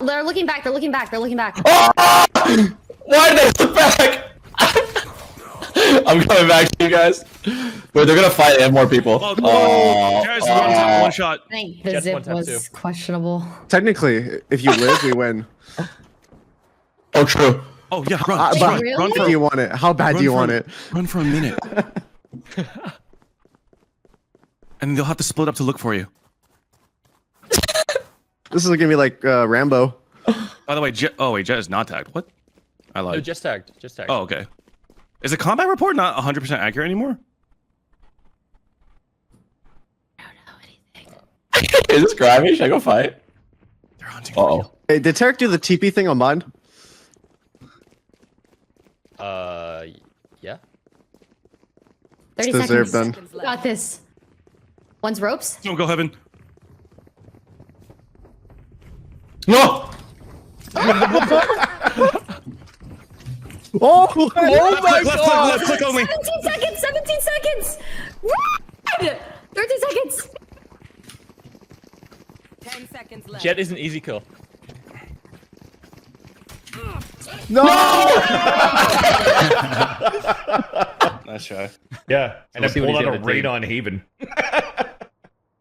they're looking back. They're looking back. They're looking back. Oh! Why did they look back? I'm coming back to you guys. Wait, they're gonna fight. They have more people. Oh, guys, one shot. I think the Jets zip one tap was too. questionable. Technically, if you live, we win. Oh, true. Oh yeah, run, Wait, run, really? run How for, bad do you want it? How bad do you want it? Run for a minute. And they'll have to split up to look for you. This is gonna be like Rambo. By the way, Jet is not tagged. What? I lied. No, just tagged. Just tagged. Oh, okay. Is the combat report not 100% accurate anymore? I don't know anything. Is this grimy? Should I go fight? They're hunting. Uh-oh. Hey, did Tarik do the TP thing on mine? Yeah. 30 It's deserved seconds. then. We got this. One's ropes. Don't go heaven. No! Oh my god! Left click only. 17 seconds. 17 seconds. Run! 30 seconds. 10 seconds left. Jet is an easy kill. No! Nice try. Yeah, and we'll I see what pulled he out did a with raid the- on Haven.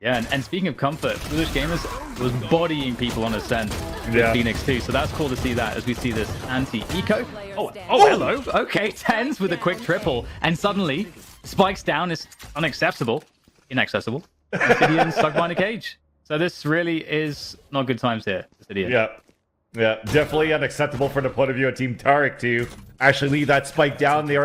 Yeah, and speaking of comfort, Foolish Gamers was bodying people on Ascent with Yeah. Phoenix too, so that's cool to see that as we see this anti-eco. Oh, hello. Okay, Tenz with a quick triple, and suddenly spikes down is inaccessible. Gideon stuck behind a cage. So this really is not good times here. Gideon. Yeah, definitely unacceptable from the point of view of Team Tarik to actually leave that spike down. They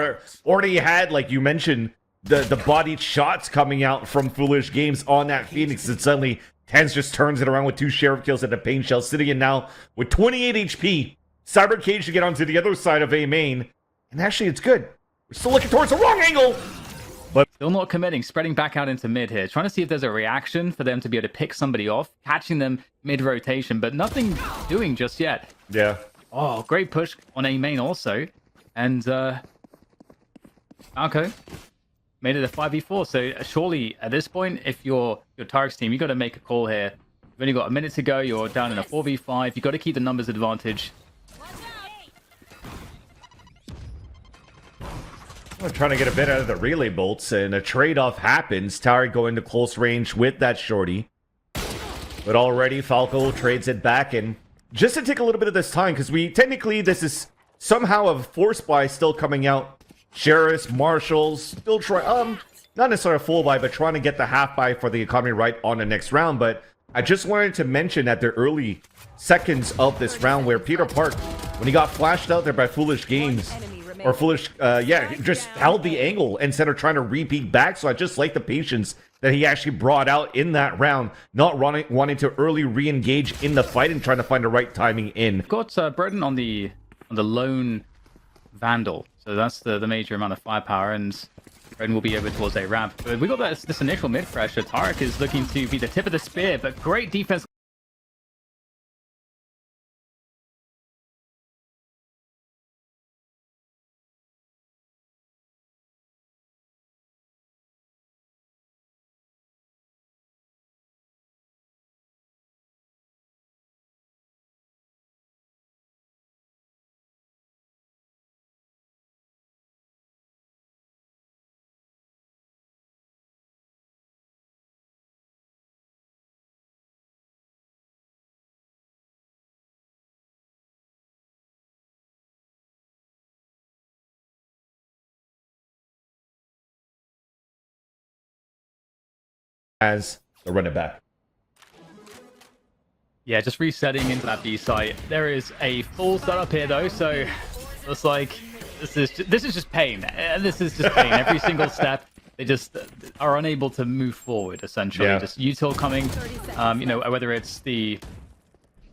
already had, like you mentioned, the bodied shots coming out from Foolish Games on that Phoenix, and suddenly Tenz just turns it around with 2 sheriff kills at the pain shell, sitting in now with 28 HP. Cyber Cage to get onto the other side of A main, and actually it's good. We're still looking towards the wrong angle. Still not committing, spreading back out into mid here, trying to see if there's a reaction for them to be able to pick somebody off, catching them mid-rotation, but nothing doing just yet. Yeah. Oh, great push on A main also. And Falco made it a 5v4. So surely at this point, if you're Tarik's team, you got to make a call here. You've only got a minute to go. You're down in a 4v5. You got to keep the numbers advantage. We're trying to get a bit out of the relay bolts, and a trade-off happens. Tarik going to close range with that shorty. But already Falco trades it back, and just to take a little bit of this time, because this is somehow a force buy still coming out. Sheriffs, marshals, still not necessarily a full buy, but trying to get the half buy for the economy right on the next round. But I just wanted to mention at the early seconds of this round where Peter Park, when he got flashed out there by Foolish Games, or Foolish, he just held the angle instead of trying to repeat back. So I just like the patience that he actually brought out in that round, not wanting to early re-engage in the fight and trying to find the right timing in. Got Broden on the lone Vandal, so that's the major amount of firepower, and Broden will be over towards a ramp. But we got this initial mid pressure. Tarik is looking to be the tip of the spear, but great defense. As the run it back. Yeah, just resetting into that B site. There is a full setup here though, so it's like this is just pain. This is just pain. Every single step, they just are unable to move forward. Essentially, just util coming. Whether it's the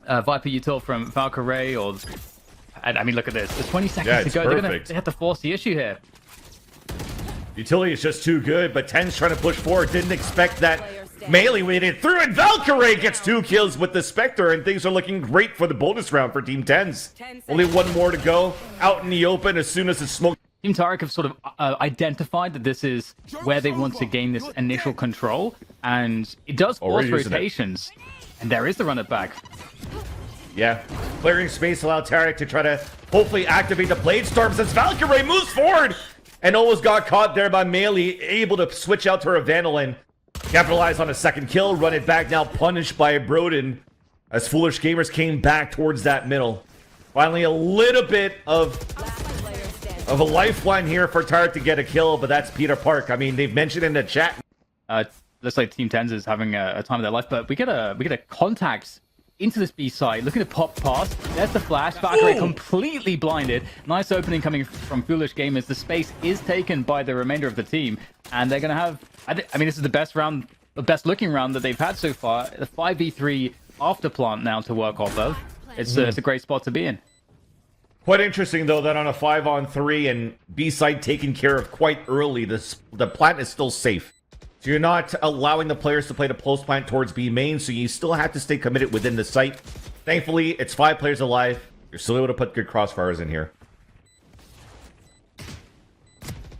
Viper util from Valkyrie or, I mean, look at this. There's 20 seconds to go. They have to force the issue here. Utility is just too good, but Tenz trying to push forward. Didn't expect that melee made it through, and Valkyrie gets 2 kills with the Spectre, and things are looking great for the bonus round for Team Tenz. Only 1 more to go, out in the open as soon as the smoke. Team Tarik have sort of identified that this is where they want to gain this initial control, and it does force rotations. And there is the run it back. Yeah, clearing space allowed Tarik to try to hopefully activate the Blade Storms as Valkyrie moves forward and almost got caught there by Melee, able to switch out to her Vandal and capitalize on a second kill, run it back, now punished by Broden as Foolish Gamers came back towards that middle. Finally, a little bit of a lifeline here for Tarik to get a kill, but that's Peter Park. I mean, they've mentioned in the chat. Looks like Team Tenz is having a time of their life, but we get a contact into this B side, looking to pop past. There's the flash. Valkyrie completely blinded. Nice opening coming from Foolish Gamers. The space is taken by the remainder of the team, and they're going to have. I mean, this is the best round, the best looking round that they've had so far. The 5v3 after plant now to work off of. It's a great spot to be in. Quite interesting though that on a 5-on-3 and B side taken care of quite early, the plant is still safe. So you're not allowing the players to play the post plant towards B main, so you still have to stay committed within the site. Thankfully, it's 5 players alive. You're still able to put good crossfires in here.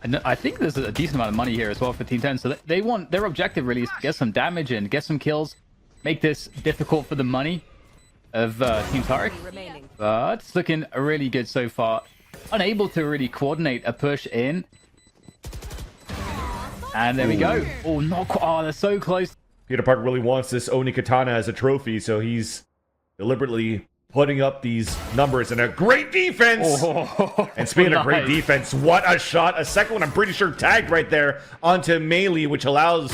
And I think there's a decent amount of money here as well for Team 10. So they want, their objective really is to get some damage in, get some kills, make this difficult for the money of Team Tarik. But it's looking really good so far. Unable to really coordinate a push in. And there we go. Oh, not quite. Oh, they're so close. Peter Park really wants this Oni Katana as a trophy, so he's deliberately putting up these numbers and a great defense. And speaking of great defense, what a shot. A second one, I'm pretty sure, tagged right there onto Melee, which allows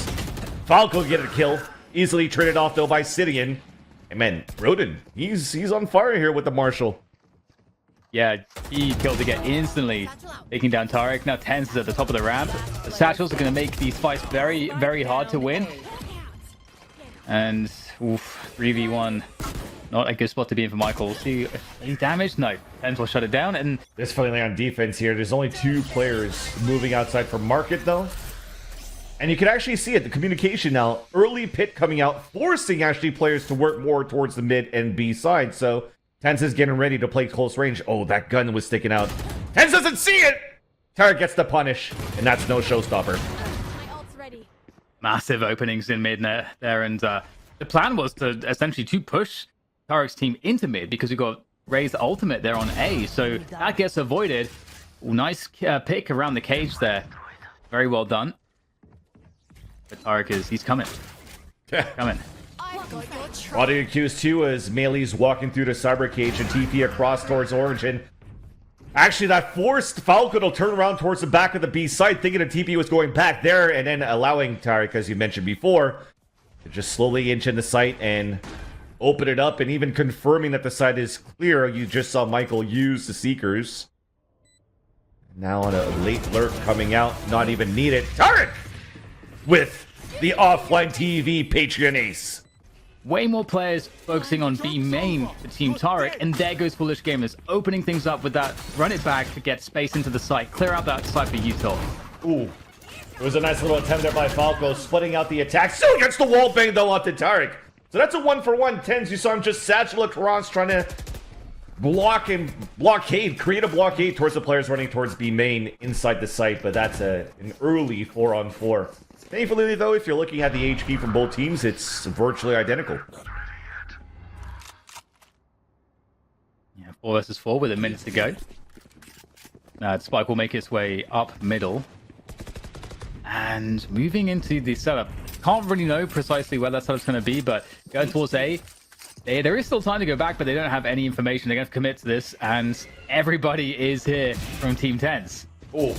Falco to get a kill. Easily traded off, though, by Sidian. And man, Broden, he's on fire here with the Marshal. Yeah, he killed again instantly, taking down Tarik. Now Tenz is at the top of the ramp. The satchels are going to make these fights very, very hard to win. And, oof, 3v1. Not a good spot to be in for Michael. See any damage? No. Tenz will shut it down. And this finally on defense here. There's only 2 players moving outside for market, though. And you can actually see it, the communication now. Early pit coming out, forcing actually players to work more towards the mid and B side. So Tenz is getting ready to play close range. Oh, that gun was sticking out. Tenz doesn't see it! Tarik gets the punish, and that's no showstopper. Massive openings in mid there. And the plan was to essentially push Tarik's team into mid because we got Raze ultimate there on A. So that gets avoided. Ooh, nice pick around the cage there. Very well done. But Tarik he's coming. Coming. Audio accused too as Melee's walking through the cyber cage and TP across towards Origin. Actually, that forced Falco to turn around towards the back of the B side, thinking the TP was going back there, and then allowing Tarik, as you mentioned before, to just slowly inch in the site and open it up, and even confirming that the site is clear. You just saw Michael use the Seekers. Now on a late lurk coming out, not even needed. Tarik with the offline TV Patreon ace. Way more players focusing on B main for Team Tarik, and there goes Foolish Gamers, opening things up with that run it back to get space into the site, clear out that site for Utah. Ooh, it was a nice little attempt there by Falco, splitting out the attack. Still gets the wall bang though onto Tarik. So that's a 1-for-1. Tenz, you saw him just satchel across, trying to block and blockade, create a blockade towards the players running towards B main inside the site, but that's an early 4-on-4. Thankfully, though, if you're looking at the HP from both teams, it's virtually identical. Yeah, 4 versus 4 with a minute to go. Spike will make its way up middle. And moving into the setup. Can't really know precisely where that setup's going to be, but going towards A. There is still time to go back, but they don't have any information. They're going to commit to this, and everybody is here from Team Tenz. Oh.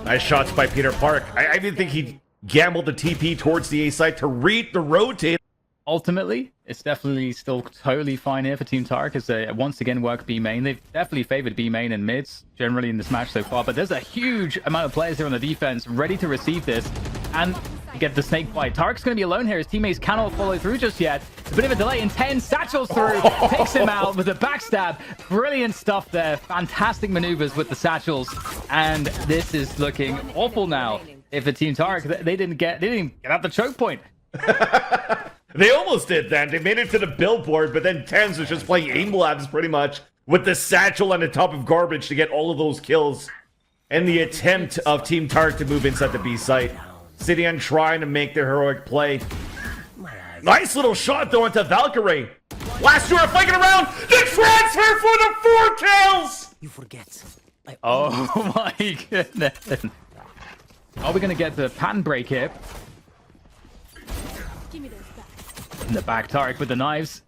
Nice shots by Peter Park. I didn't think he gambled the TP towards the A site to read the rotate. Ultimately, it's definitely still totally fine here for Team Tarik as they once again work B main. They've definitely favored B main and mids generally in this match so far, but there's a huge amount of players here on the defense ready to receive this and get the snake bite. Tarik's going to be alone here. His teammates cannot follow through just yet. It's a bit of a delay, and Tenz satchels through, takes him out with a backstab. Brilliant stuff there. Fantastic maneuvers with the satchels, and this is looking awful now. If the Team Tarik, they didn't get out the choke point. They almost did that. They made it to the billboard, but then Tenz was just playing aim labs pretty much with the satchel on the top of garbage to get all of those kills. And the attempt of Team Tarik to move inside the B site. Sidian trying to make their heroic play. Nice little shot though into Valkyrie. Last two are flanking around. The transfer for the 4 kills. You forget. Oh my goodness. Are we gonna get the pattern break here? In the back, Tarik with the knives.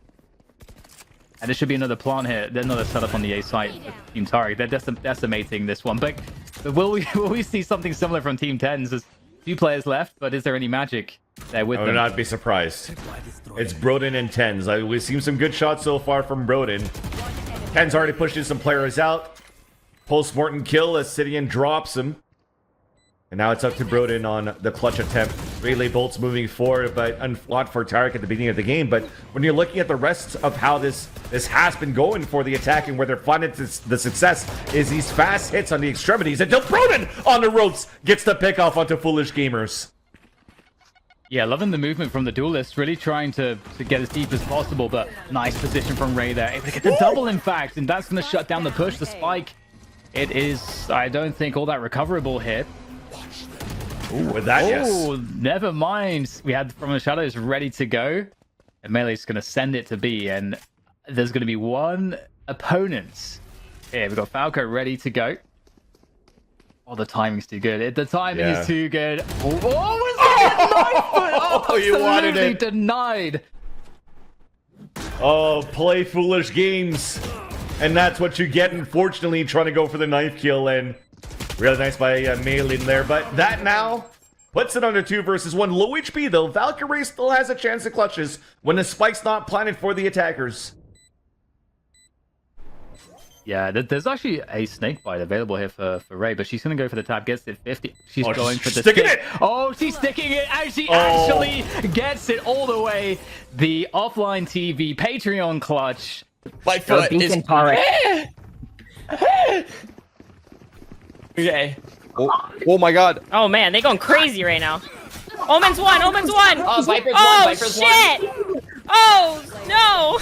And there should be another plant here. There's another setup on the A site for Team Tarik. They're decimating this one. But will we see something similar from Team Tenz? There's 2 players left, but is there any magic there with I them? would not be surprised. It's Broden and Tenz. We've seen some good shots so far from Broden. Tenz already pushing some players out. Post-mortem kill as Sidian drops him. And now it's up to Broden on the clutch attempt. Relay bolts moving forward, but unfought for Tarik at the beginning of the game. But when you're looking at the rest of how this has been going for the attack and where they're finding the success is these fast hits on the extremities until Broden on the ropes gets the pick off onto Foolish Gamers. Yeah, loving the movement from the duelist, really trying to get as deep as possible, but nice position from Ray there. Able to get the double, in fact, and that's going to shut down the push, the spike. It is, I don't think, all that recoverable here. Ooh, with that, yes. Oh, never mind. We had From the Shadows ready to go. And Melee's going to send it to B, and there's going to be 1 opponent. Here, we've got Falco ready to go. Oh, the timing's too good. The timing is too good. Oh, you wanted it. Denied. Oh, play foolish games. And that's what you get, unfortunately, trying to go for the knife kill. And really nice by Melee there. But that now puts it under 2 versus 1. Low HP, though. Valkyrie still has a chance to clutches when the spike's not planted for the attackers. Yeah, there's actually a snake bite available here for Ray, but she's going to go for the tap, gets it 50. She's going for the sticking stick. it! Oh, she's sticking it, and she actually gets it all the way. The offline TV Patreon clutch. My foot is... Okay. Oh my god. Oh man, they going crazy right now. Omen's 1, Omen's 1! Oh, Viper's oh, 1, Viper's shit! Oh, no!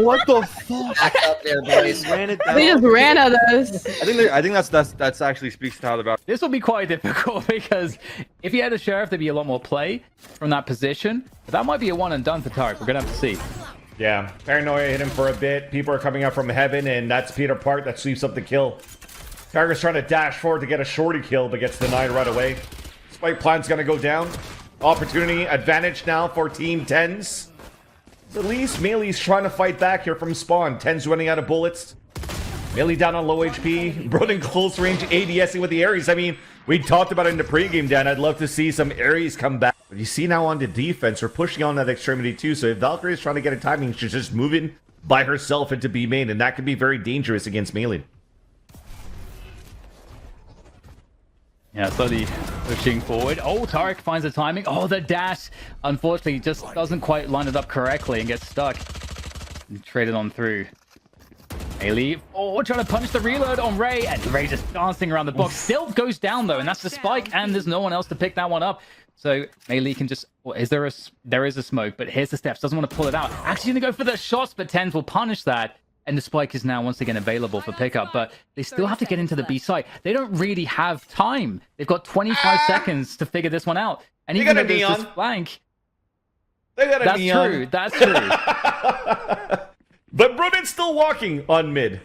What the fuck? Back up there, boys. Ran it down. They just ran at us. I think that's actually speaks to how the This will be quite difficult because if you had a sheriff, there'd be a lot more play from that position. But that might be a one and done for Tarik. We're going to have to see. Yeah, Paranoia hit him for a bit. People are coming up from heaven, and that's Peter Park that sweeps up the kill. Tarik's trying to dash forward to get a shorty kill, but gets denied right away. Spike plan's going to go down. Opportunity advantage now for Team Tenz. At least Melee's trying to fight back here from spawn. Tenz running out of bullets. Melee down on low HP. Broden close range ADSing with the Ares. I mean, we talked about it in the pregame, Dan. I'd love to see some Ares come back. But you see now on the defense, we're pushing on that extremity too. So if Valkyrie is trying to get a timing, she's just moving by herself into B main. And that could be very dangerous against Melee. Yeah, slowly pushing forward. Oh, Tarik finds the timing. Oh, the dash, unfortunately, just doesn't quite line it up correctly and gets stuck. And traded on through. Melee, oh, trying to punch the reload on Ray, and Ray just dancing around the box. Still goes down, though, and that's the spike, and there's no one else to pick that one up. So Melee can just... Well, there is a smoke, but here's the steps. Doesn't want to pull it out. Actually going to go for the shots, but Tenz will punish that. And the spike is now once again available for pickup, but they still have to get into the B site. They don't really have time. They've got 25 seconds to figure this one out. And even though there's this flank... That's true. That's true. But Broden's still walking on mid.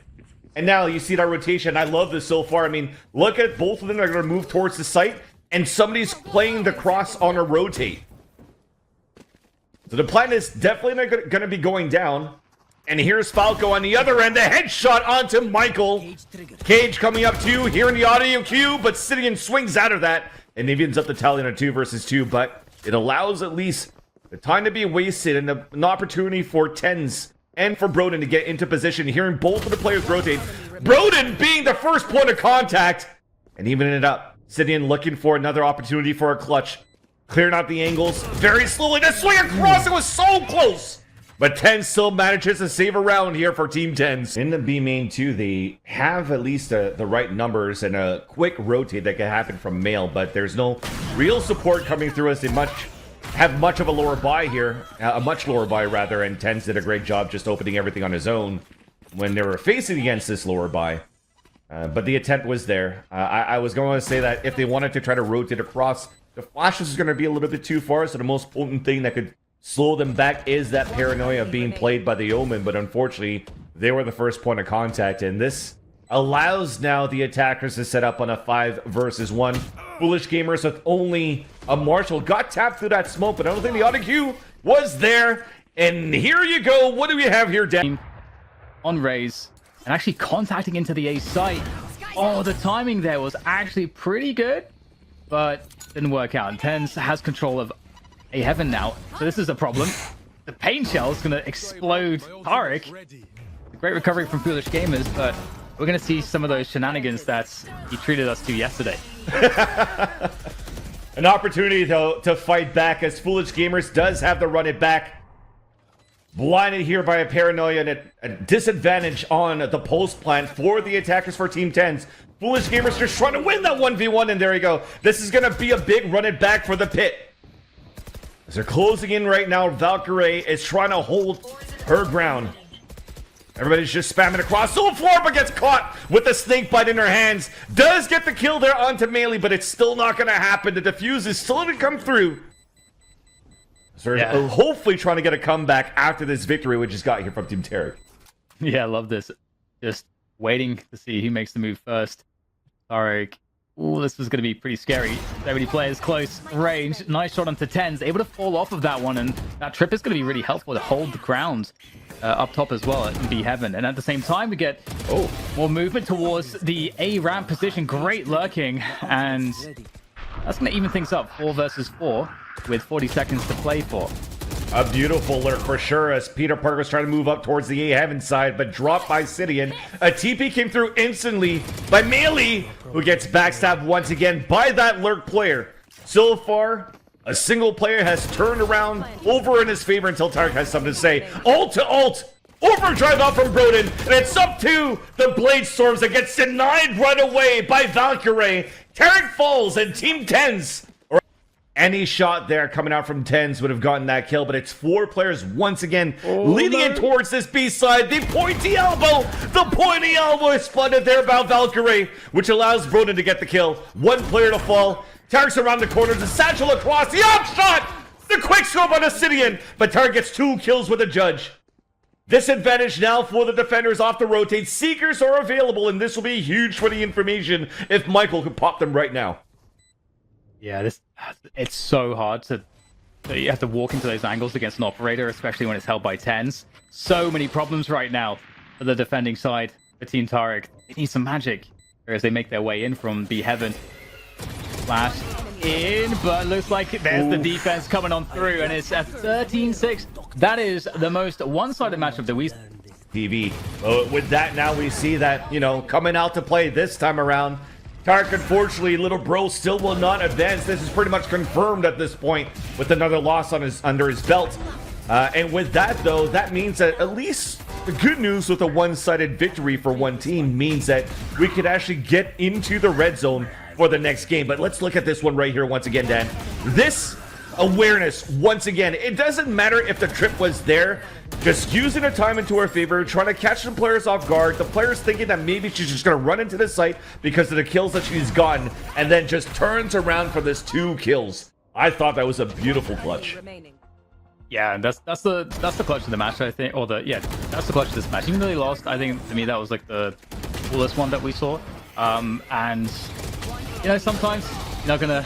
And now you see that rotation. I love this so far. I mean, look at both of them are going to move towards the site, and somebody's playing the cross on a rotate. So the plan is definitely going to be going down. And here's Falco on the other end. The headshot onto Michael. Cage coming up too, hearing the audio cue, but Sidian swings out of that. And evens up the tally on a 2 versus 2, but it allows at least the time to be wasted and an opportunity for Tenz and for Broden to get into position, hearing both of the players rotate. Broden being the first point of contact and evening it up. Sidian looking for another opportunity for a clutch. Clearing out the angles very slowly. The swing across, it was so close. But Tenz still manages to save a round here for Team Tenz. In the B main too, they have at least the right numbers and a quick rotate that can happen from Male, but there's no real support coming through as they have much of a lower buy here. A much lower buy, rather, and Tenz did a great job just opening everything on his own when they were facing against this lower buy. But the attempt was there. I was going to say that if they wanted to try to rotate across, the flashes is going to be a little bit too far, so the most potent thing that could slow them back is that paranoia being played by the Omen, but unfortunately, they were the first point of contact, and this allows now the attackers to set up on a 5 versus 1. Foolish Gamers with only a Marshall got tapped through that smoke, but I don't think the Otv was there. And here you go. What do we have here, Dan? On Raze and actually contacting into the A site. Oh, the timing there was actually pretty good, but didn't work out. And Tenz has control of A Heaven now, so this is a problem. The pain shell is going to explode Tarik. Great recovery from Foolish Gamers, but we're going to see some of those shenanigans that he treated us to yesterday. An opportunity, though, to fight back as Foolish Gamers does have to run it back. Blinded here by a paranoia and a disadvantage on the post plant for the attackers for Team Tenz. Foolish Gamers just trying to win that 1v1, and there you go. This is going to be a big run it back for the pit. As they're closing in right now, Valkyrie is trying to hold her ground. Everybody's just spamming across the floor, but gets caught with the snake bite in her hands. Does get the kill there onto Melee, but it's still not going to happen. The defuse is still going to come through. So they're hopefully trying to get a comeback after this victory we just got here from Team Tarik. Yeah, I love this. Just waiting to see who makes the move first. Tarik. Ooh, this is going to be pretty scary. 70 players close range. Nice shot onto Tenz. Able to fall off of that one, and that trip is going to be really helpful to hold the ground up top as well at B Heaven. And at the same time, we get more movement towards the A ramp position. Great lurking, and that's going to even things up. 4 versus 4 with 40 seconds to play for. A beautiful lurk for sure as Peter Parker's trying to move up towards the A Heaven side, but dropped by Sidian. A TP came through instantly by Melee, who gets backstabbed once again by that lurk player. So far, a single player has turned around over in his favor until Tarik has something to say. Ult to ult! Overdrive out from Broden, and it's up to the Blade Storms that gets denied right away by Valkyrie. Tarik falls, and Team Tenz, any shot there coming out from Tenz would have gotten that kill, but it's 4 players once again leading it towards this B side. The pointy elbow! The pointy elbow is spotted there by Valkyrie, which allows Broden to get the kill. 1 player to fall. Tarik's around the corner, the satchel across, the upshot! The quick scope on Obsidian, but Tarik gets 2 kills with a judge. Disadvantage now for the defenders off the rotate. Seekers are available, and this will be huge for the information if Michael could pop them right now. Yeah, it's so hard to... You have to walk into those angles against an operator, especially when it's held by Tenz. So many problems right now for the defending side for Team Tarik. They need some magic as they make their way in from B Heaven. Flash in, but looks like there's the defense coming on through, and it's a 13-6. That is the most one-sided matchup that we've... TV. With that, now we see that, coming out to play this time around. Tarik, unfortunately, little bro still will not advance. This is pretty much confirmed at this point with another loss on under his belt. And with that, though, that means that at least the good news with a one-sided victory for one team means that we could actually get into the red zone for the next game. But let's look at this one right here once again, Dan. This awareness, once again, it doesn't matter if the trip was there. Just using the time into our favor, trying to catch the players off guard. The players thinking that maybe she's just going to run into the site because of the kills that she's gotten, and then just turns around for this 2 kills. I thought that was a beautiful clutch. Yeah, and that's the clutch of the match, I think. That's the clutch of this match. Even though they lost, I think to me that was like the coolest one that we saw. And sometimes you're not gonna